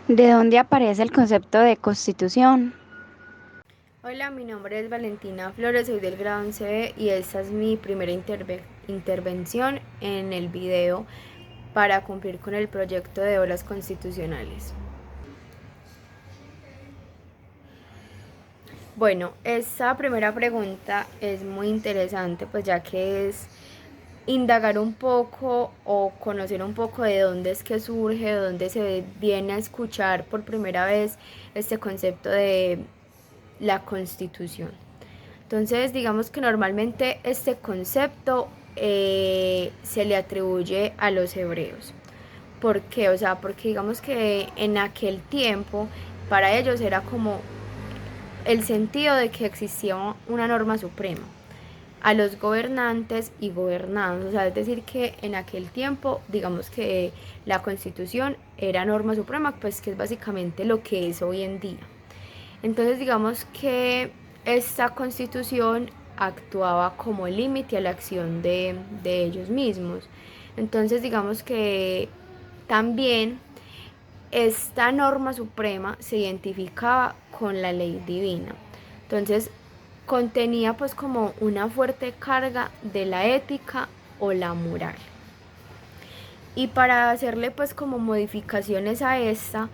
¿De dónde aparece el concepto de constitución? Hola, mi nombre es Valentina Flores, soy del grado 11B y esta es mi primera intervención en el video para cumplir con el proyecto de obras constitucionales. Bueno, esta primera pregunta es muy interesante, pues ya que es indagar un poco o conocer un poco de dónde es que surge, de dónde se viene a escuchar por primera vez este concepto de la constitución. Entonces, digamos que normalmente este concepto se le atribuye a los hebreos. ¿Por qué? O sea, porque digamos que en aquel tiempo para ellos era como el sentido de que existía una norma suprema a los gobernantes y gobernados, o sea, es decir que en aquel tiempo, digamos que la constitución era norma suprema, pues que es básicamente lo que es hoy en día. Entonces, digamos que esta constitución actuaba como límite a la acción de ellos mismos. Entonces, digamos que también esta norma suprema se identificaba con la ley divina. Entonces, contenía pues como una fuerte carga de la ética o la moral. Y para hacerle pues como modificaciones a esta,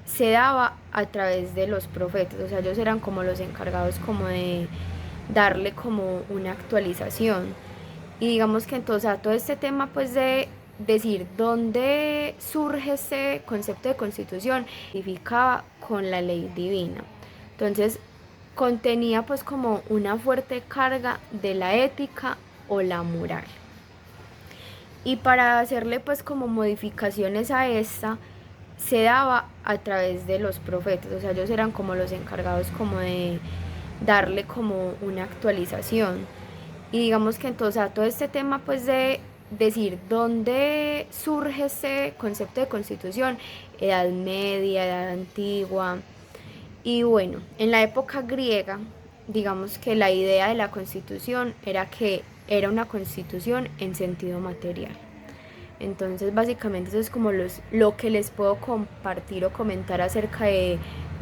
se daba a través de los profetas, o sea, ellos eran como los encargados como de darle como una actualización. Y digamos que entonces a todo este tema pues de decir dónde surge este concepto de constitución, identificaba con la ley divina. Entonces contenía pues como una fuerte carga de la ética o la moral. Y para hacerle pues como modificaciones a esta, se daba a través de los profetas, o sea, ellos eran como los encargados como de darle como una actualización. Y digamos que entonces a todo este tema pues de decir dónde surge este concepto de constitución, Edad Media, Edad Antigua. Y bueno, en la época griega, digamos que la idea de la constitución era que era una constitución en sentido material. Entonces, básicamente eso es como lo que les puedo compartir o comentar acerca de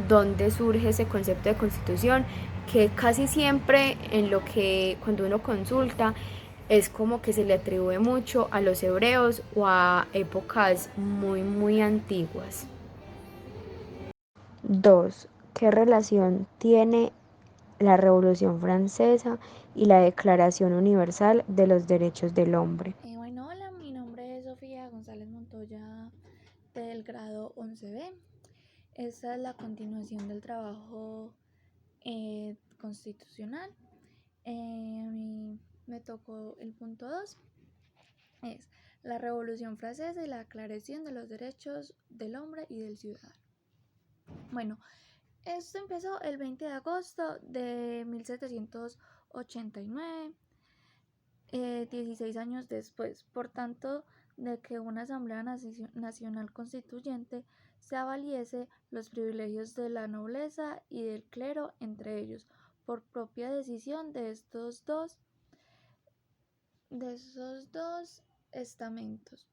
dónde surge ese concepto de constitución, que casi siempre en lo que cuando uno consulta es como que se le atribuye mucho a los hebreos o a épocas muy antiguas. 2. ¿Qué relación tiene la Revolución Francesa y la Declaración Universal de los Derechos del Hombre? Bueno, hola, mi nombre es Sofía González Montoya del grado 11B. Esta es la continuación del trabajo constitucional. A mí me tocó el punto 2, es la Revolución Francesa y la Declaración de los Derechos del Hombre y del Ciudadano. Bueno, esto empezó el 20 de agosto de 1789, 16 años después. Por tanto, de que una Asamblea Nacional Constituyente se avaliese los privilegios de la nobleza y del clero entre ellos, por propia decisión de estos dos estamentos.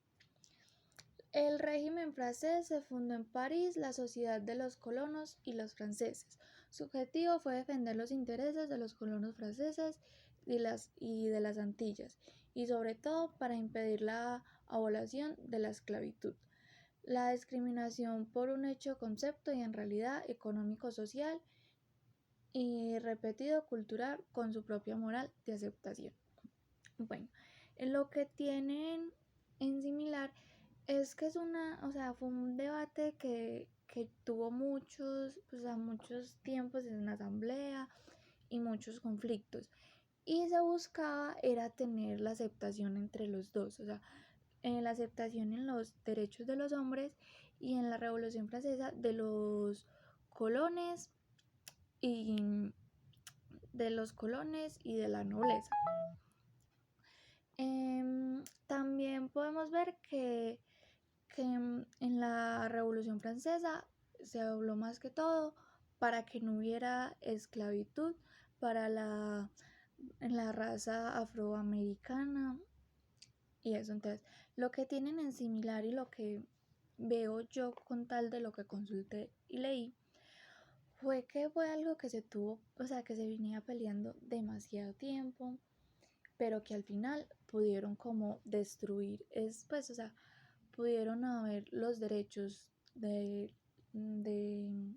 El régimen francés se fundó en París, la Sociedad de los Colonos y los Franceses. Su objetivo fue defender los intereses de los colonos franceses y de las Antillas, y sobre todo para impedir la abolición de la esclavitud, la discriminación por un hecho concepto y en realidad económico-social y repetido cultural con su propia moral de aceptación. Bueno, en lo que tienen en similar es que fue un debate que tuvo muchos tiempos en la asamblea y muchos conflictos. Y se buscaba era tener la aceptación entre los dos, la aceptación en los derechos de los hombres y en la Revolución Francesa de los colones y de la nobleza. También podemos ver que en la Revolución Francesa se habló más que todo para que no hubiera esclavitud para en la raza afroamericana y eso. Entonces, lo que tienen en similar y lo que veo yo con tal de lo que consulté y leí, fue que fue algo que se tuvo, o sea, que se venía peleando demasiado tiempo, pero que al final pudieron como destruir, pues, o sea, pudieron haber los derechos de, de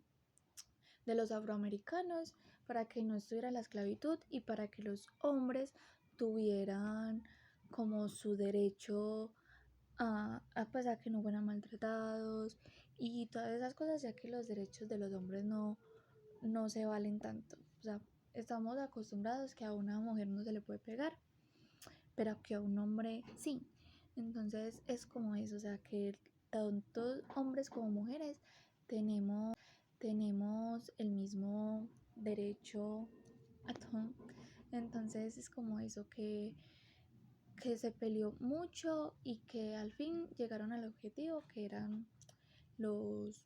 los afroamericanos para que no estuviera la esclavitud y para que los hombres tuvieran como su derecho pues, a que no fueran maltratados y todas esas cosas, ya que los derechos de los hombres no se valen tanto. O sea, estamos acostumbrados que a una mujer no se le puede pegar, pero que a un hombre sí. Entonces es como eso, o sea, que tanto hombres como mujeres tenemos el mismo derecho a todo. Entonces es como eso, que se peleó mucho y que al fin llegaron al objetivo que eran los,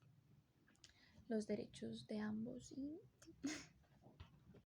los derechos de ambos.